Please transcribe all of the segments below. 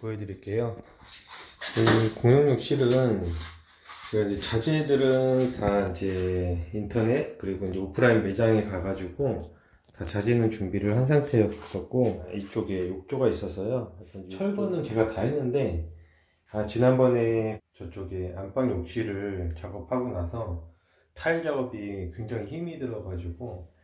보여드릴게요. 이 공용 욕실은 제가 이제 자재들은 다 이제 인터넷 그리고 이제 오프라인 매장에 가가지고 다 자재는 준비를 한 상태였었고, 이쪽에 욕조가 있어서요. 철거는 제가 다 했는데 지난번에 저쪽에 안방 욕실을 작업하고 나서 타일 작업이 굉장히 힘이 들어가지고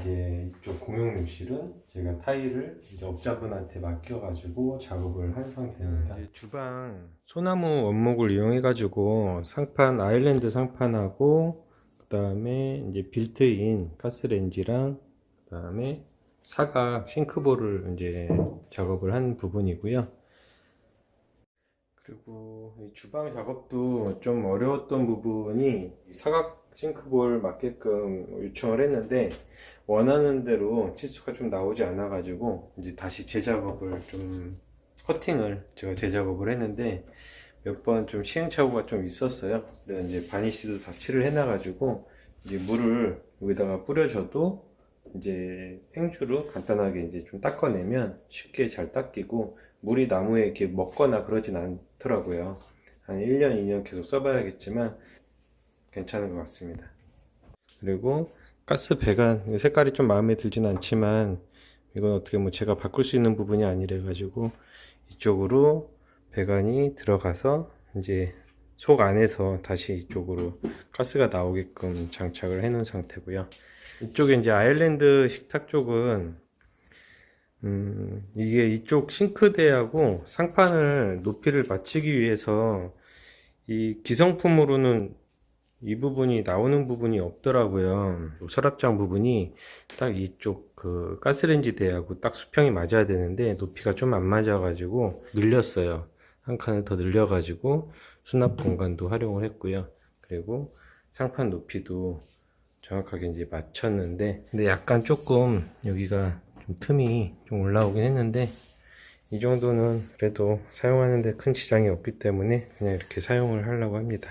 이제 이쪽 공용 욕실은 제가 타일을 이제 업자분한테 맡겨가지고 작업을 한 상태입니다. 주방 소나무 원목을 이용해가지고 상판, 아일랜드 상판하고 그 다음에 이제 빌트인 가스레인지랑 그 다음에 사각 싱크볼을 이제 작업을 한 부분이고요. 그리고 이 주방 작업도 좀 어려웠던 부분이 사각 싱크볼 맞게끔 요청을 했는데 원하는 대로 치수가 좀 나오지 않아 가지고 이제 다시 재작업을 좀 커팅을 제가 재작업을 했는데 몇 번 좀 시행착오가 좀 있었어요. 그래서 이제 바니쉬도 다 칠을 해놔 가지고 이제 물을 여기다가 뿌려줘도 이제 행주로 간단하게 이제 좀 닦아내면 쉽게 잘 닦이고 물이 나무에 이렇게 먹거나 그러진 않더라고요. 한 1년 2년 계속 써봐야겠지만 괜찮은 것 같습니다. 그리고 가스 배관 색깔이 좀 마음에 들진 않지만 이건 어떻게 뭐 제가 바꿀 수 있는 부분이 아니래 가지고 이쪽으로 배관이 들어가서 이제 속 안에서 다시 이쪽으로 가스가 나오게끔 장착을 해 놓은 상태고요. 이쪽에 이제 아일랜드 식탁 쪽은 이게 이쪽 싱크대하고 상판을 높이를 맞추기 위해서 이 기성품으로는 이 부분이 나오는 부분이 없더라고요. 서랍장 부분이 딱 이쪽 그 가스레인지 대하고 딱 수평이 맞아야 되는데 높이가 좀 안 맞아 가지고 늘렸어요. 한 칸을 더 늘려 가지고 수납 공간도 활용을 했고요. 그리고 상판 높이도 정확하게 이제 맞췄는데, 근데 약간 조금 여기가 좀 틈이 좀 올라오긴 했는데 이 정도는 그래도 사용하는데 큰 지장이 없기 때문에 그냥 이렇게 사용을 하려고 합니다.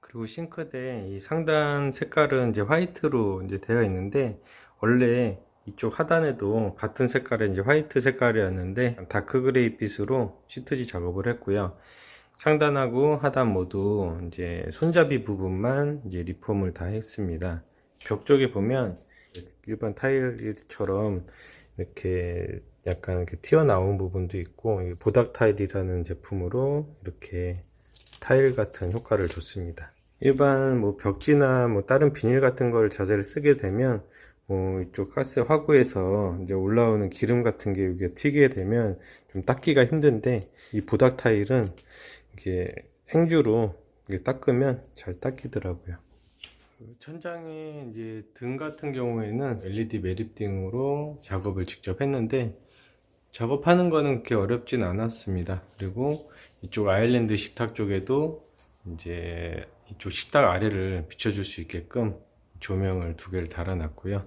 그리고 싱크대 이 상단 색깔은 이제 화이트로 이제 되어 있는데, 원래 이쪽 하단에도 같은 색깔의 이제 화이트 색깔이었는데 다크 그레이 빛으로 시트지 작업을 했고요. 상단하고 하단 모두 이제 손잡이 부분만 이제 리폼을 다 했습니다. 벽 쪽에 보면 일반 타일처럼 이렇게 약간 이렇게 튀어나온 부분도 있고, 보닥 타일이라는 제품으로 이렇게 타일 같은 효과를 줬습니다. 일반 뭐 벽지나 뭐 다른 비닐 같은 걸 자재를 쓰게 되면 이쪽 가스 화구에서 이제 올라오는 기름 같은 게 여기에 튀게 되면 좀 닦기가 힘든데, 이 보닥 타일은 이게 행주로 이렇게 닦으면 잘 닦이더라고요. 천장에 이제 등 같은 경우에는 LED 매립등으로 작업을 직접 했는데, 작업하는 거는 그렇게 어렵진 않았습니다. 그리고 이쪽 아일랜드 식탁 쪽에도 이제 이쪽 식탁 아래를 비춰줄 수 있게끔 조명을 2개를 달아놨고요.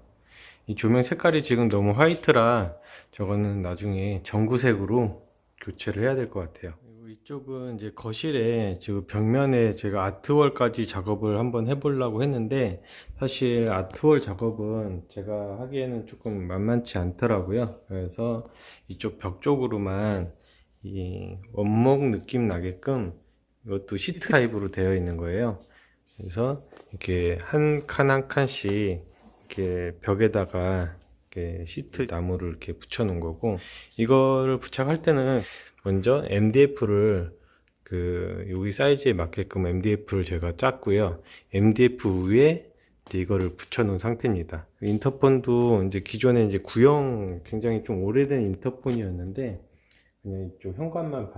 이 조명 색깔이 지금 너무 화이트라 저거는 나중에 전구색으로 교체를 해야 될 것 같아요. 그리고 이쪽은 이제 거실에 지금 벽면에 제가 아트월까지 작업을 한번 해보려고 했는데, 사실 아트월 작업은 제가 하기에는 조금 만만치 않더라고요. 그래서 이쪽 벽 쪽으로만 이 원목 느낌 나게끔 이것도 시트 타입으로 되어 있는 거예요. 그래서 이렇게 한 칸 한 칸씩 이렇게 벽에다가 이렇게 시트 나무를 이렇게 붙여 놓은 거고, 이거를 부착할 때는 먼저 MDF를 여기 사이즈에 맞게끔 MDF를 제가 짰고요. MDF 위에 이제 이거를 붙여 놓은 상태입니다. 인터폰도 이제 기존에 이제 구형 굉장히 좀 오래된 인터폰이었는데 그냥 이쪽 현관만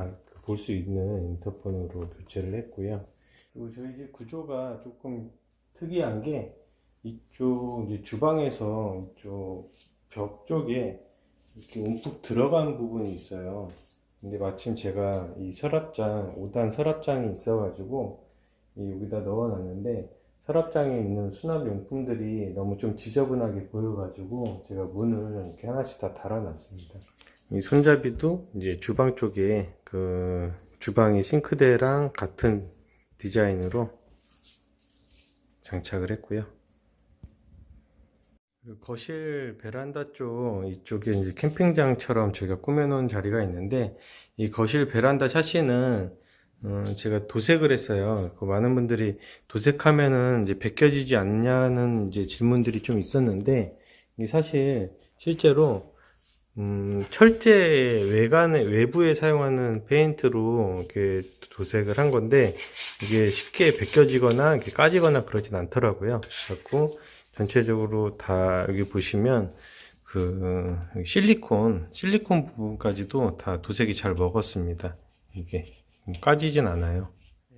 볼 수 있는 인터폰으로 교체를 했고요. 그리고 저희 집 구조가 조금 특이한 게, 이쪽 이제 주방에서 이쪽 벽 쪽에 이렇게 움푹 들어간 부분이 있어요. 근데 마침 제가 이 서랍장, 5단 서랍장이 있어가지고 여기다 넣어놨는데, 서랍장에 있는 수납용품들이 너무 좀 지저분하게 보여가지고 제가 문을 이렇게 하나씩 다 달아놨습니다. 이 손잡이도 이제 주방 쪽에 주방의 싱크대랑 같은 디자인으로 장착을 했고요. 그리고 거실 베란다 쪽 이쪽에 이제 캠핑장처럼 제가 꾸며놓은 자리가 있는데, 이 거실 베란다 샤시는 제가 도색을 했어요. 많은 분들이 도색하면은 이제 벗겨지지 않냐는 이제 질문들이 좀 있었는데, 이 사실 실제로 철제 외부에 사용하는 페인트로 이렇게 도색을 한 건데, 이게 쉽게 벗겨지거나 이렇게 까지거나 그러진 않더라고요. 그래갖고 전체적으로 다 여기 보시면 실리콘 부분까지도 다 도색이 잘 먹었습니다. 이게 까지진 않아요.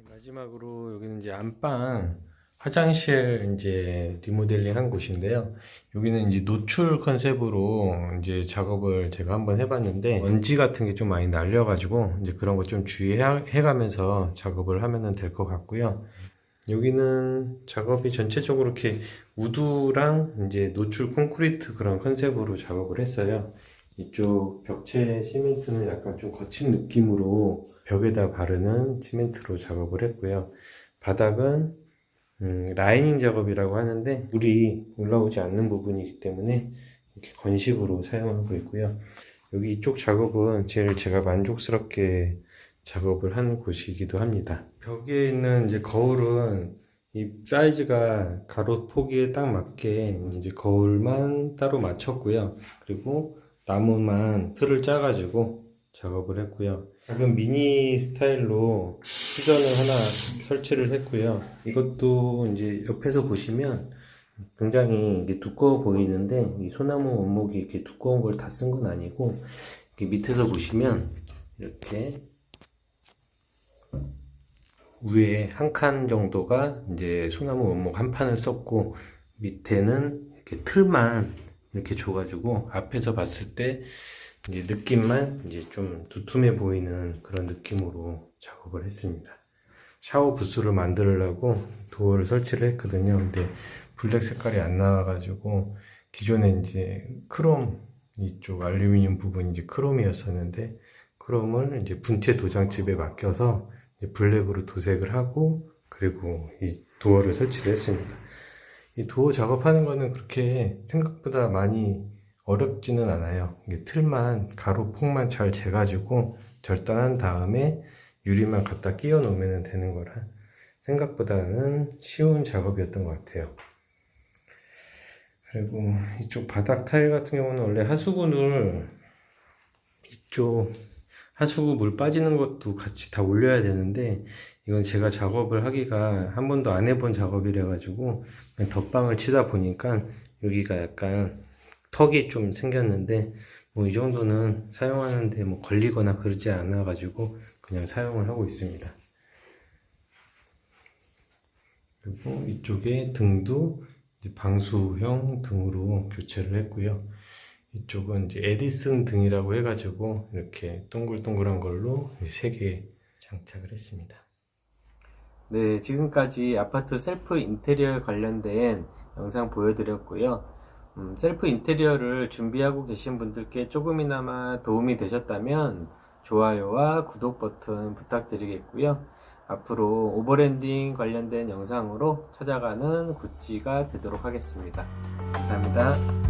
마지막으로 여기는 이제 안방 화장실 이제 리모델링 한 곳인데요. 여기는 이제 노출 컨셉으로 이제 작업을 제가 한번 해봤는데, 먼지 같은 게 좀 많이 날려가지고 이제 그런 거 좀 주의해가면서 작업을 하면 될 것 같고요. 여기는 작업이 전체적으로 이렇게 우드랑 이제 노출 콘크리트 그런 컨셉으로 작업을 했어요. 이쪽 벽체 시멘트는 약간 좀 거친 느낌으로 벽에다 바르는 시멘트로 작업을 했고요. 바닥은 라이닝 작업이라고 하는데 물이 올라오지 않는 부분이기 때문에 이렇게 건식으로 사용하고 있고요. 여기 이쪽 작업은 제일 제가 만족스럽게 작업을 하는 곳이기도 합니다. 벽에 있는 이제 거울은 이 사이즈가 가로 폭에 딱 맞게 이제 거울만 따로 맞췄고요. 그리고 나무만 틀을 짜가지고 작업을 했고요. 작은 미니 스타일로 수전을 하나 설치를 했고요. 이것도 이제 옆에서 보시면 굉장히 이게 두꺼워 보이는데, 이 소나무 원목이 이렇게 두꺼운 걸 다 쓴 건 아니고, 이렇게 밑에서 보시면 이렇게 위에 한 칸 정도가 이제 소나무 원목 한 판을 썼고, 밑에는 이렇게 틀만 이렇게 줘가지고 앞에서 봤을 때 이제 느낌만 이제 좀 두툼해 보이는 그런 느낌으로 작업을 했습니다. 샤워 부스를 만들려고 도어를 설치를 했거든요. 근데 블랙 색깔이 안 나와가지고 기존에 이제 크롬 이쪽 알루미늄 부분이 이제 크롬이었었는데, 크롬을 이제 분체 도장집에 맡겨서 이제 블랙으로 도색을 하고, 그리고 이 도어를 설치를 했습니다. 이 도어 작업하는 거는 그렇게 생각보다 많이 어렵지는 않아요. 이게 틀만 가로 폭만 잘 재가지고 절단한 다음에 유리만 갖다 끼워 놓으면 되는 거라 생각보다는 쉬운 작업이었던 것 같아요. 그리고 이쪽 바닥 타일 같은 경우는 원래 하수구를 이쪽 하수구 물 빠지는 것도 같이 다 올려야 되는데, 이건 제가 작업을 하기가 한 번도 안 해본 작업이라 가지고 그냥 덧방을 치다 보니까 여기가 약간 턱이 좀 생겼는데, 뭐 이 정도는 사용하는데 뭐 걸리거나 그러지 않아 가지고 그냥 사용을 하고 있습니다. 그리고 이쪽에 등도 이제 방수형 등으로 교체를 했고요. 이쪽은 이제 에디슨 등이라고 해가지고 이렇게 동글동글한 걸로 3개 장착을 했습니다. 네, 지금까지 아파트 셀프 인테리어 관련된 영상 보여드렸고요. 셀프 인테리어를 준비하고 계신 분들께 조금이나마 도움이 되셨다면 좋아요와 구독 버튼 부탁드리겠고요. 앞으로 오버랜딩 관련된 영상으로 찾아가는 구찌가 되도록 하겠습니다. 감사합니다.